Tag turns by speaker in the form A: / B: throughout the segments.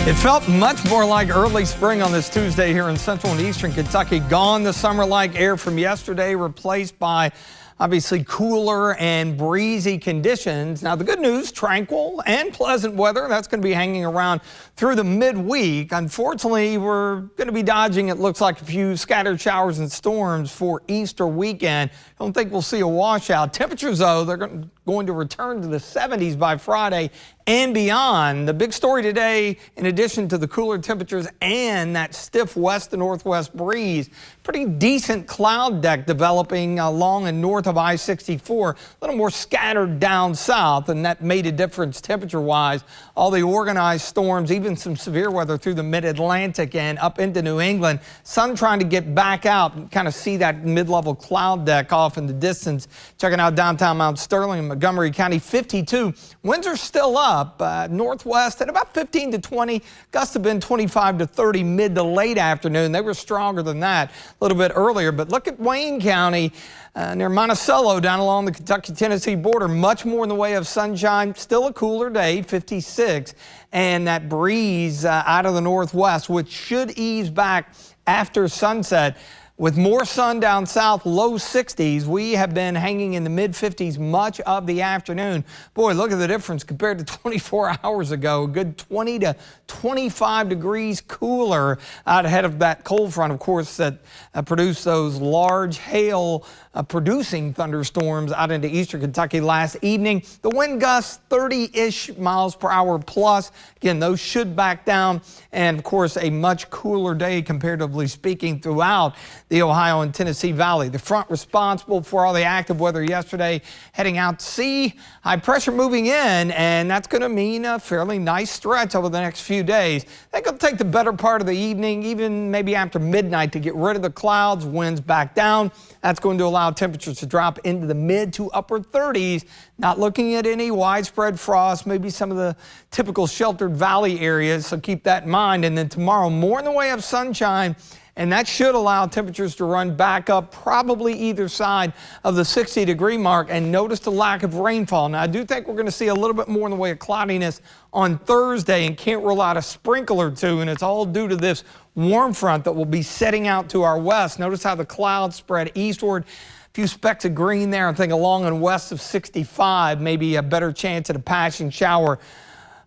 A: It felt much more like early spring on this Tuesday here in central and eastern Kentucky. Gone the summer-like air from yesterday, replaced by obviously cooler and breezy conditions. Now the good news, tranquil and pleasant weather. That's going to be hanging around through the midweek. Unfortunately, we're going to be dodging, it looks like, a few scattered showers and storms for Easter weekend. Don't think we'll see a washout. Temperatures, though, they're going to return to the 70s by Friday and beyond. The big story today, in addition to the cooler temperatures and that stiff west to northwest breeze, pretty decent cloud deck developing along and north of I-64, a little more scattered down south, and that made a difference temperature-wise. All the organized storms, even some severe weather through the mid-Atlantic and up into New England. Sun trying to get back out and kind of see that mid-level cloud deck off in the distance. Checking out downtown Mount Sterling and Montgomery County, 52. Winds are still up. Northwest at about 15 to 20. Gusts have been 25 to 30 mid to late afternoon. They were stronger than that a little bit earlier. But look at Wayne County near Monticello down along the Kentucky-Tennessee border. Much more in the way of sunshine. Still a cooler day, 56. And that breeze out of the northwest, which should ease back after sunset. With more sun down south, low 60s, we have been hanging in the mid-50s much of the afternoon. Boy, look at the difference compared to 24 hours ago. A good 20 to 25 degrees cooler out ahead of that cold front, of course, that produced those large hail producing thunderstorms out into eastern Kentucky last evening. The wind gusts 30-ish miles per hour plus. Again, those should back down. And, of course, a much cooler day, comparatively speaking, throughout the Ohio and Tennessee Valley. The front responsible for all the active weather yesterday heading out to sea. High pressure moving in, and that's going to mean a fairly nice stretch over the next few days. I think it'll take the better part of the evening, even maybe after midnight, to get rid of the clouds. Winds back down. That's going to allow temperatures to drop into the mid to upper 30s. Not looking at any widespread frost, maybe some of the typical sheltered valley areas, so keep that in mind. And then tomorrow, more in the way of sunshine, and that should allow temperatures to run back up probably either side of the 60-degree mark. And notice the lack of rainfall. Now, I do think we're going to see a little bit more in the way of cloudiness on Thursday, and can't rule out a sprinkle or two, and it's all due to this warm front that will be setting out to our west. Notice how the clouds spread eastward. A few specks of green there, I think, along and west of 65, maybe a better chance at a passing shower.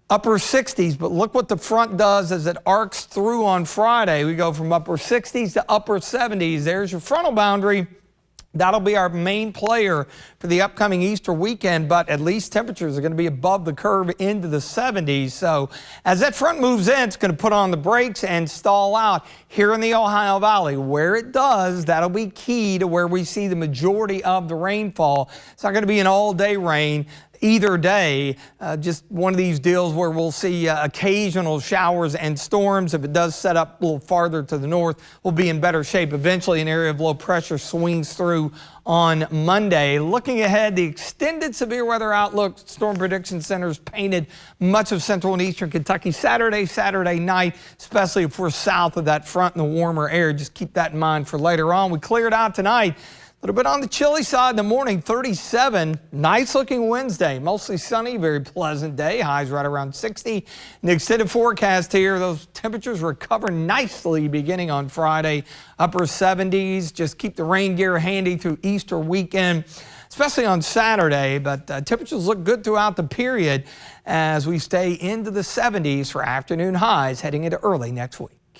A: Upper 60s, but look what the front does as it arcs through on Friday. We go from upper 60s to upper 70s. There's your frontal boundary. That'll be our main player for the upcoming Easter weekend, but at least temperatures are going to be above the curve into the 70s. So as that front moves in, it's going to put on the brakes and stall out here in the Ohio Valley. Where it does, that'll be key to where we see the majority of the rainfall. It's not going to be an all-day rain either day, just one of these deals where we'll see occasional showers and storms. If it does set up a little farther to the north, we'll be in better shape. Eventually, an area of low pressure swings through on Monday. Looking ahead, the extended severe weather outlook, Storm Prediction Center's painted much of central and eastern Kentucky Saturday night, especially if we're south of that front in the warmer air. Just keep that in mind for later on. We cleared out tonight. A little bit on the chilly side in the morning, 37. Nice looking Wednesday. Mostly sunny, very pleasant day. Highs right around 60. In the extended forecast here, those temperatures recover nicely beginning on Friday. Upper 70s. Just keep the rain gear handy through Easter weekend, especially on Saturday. But temperatures look good throughout the period as we stay into the 70s for afternoon highs heading into early next week.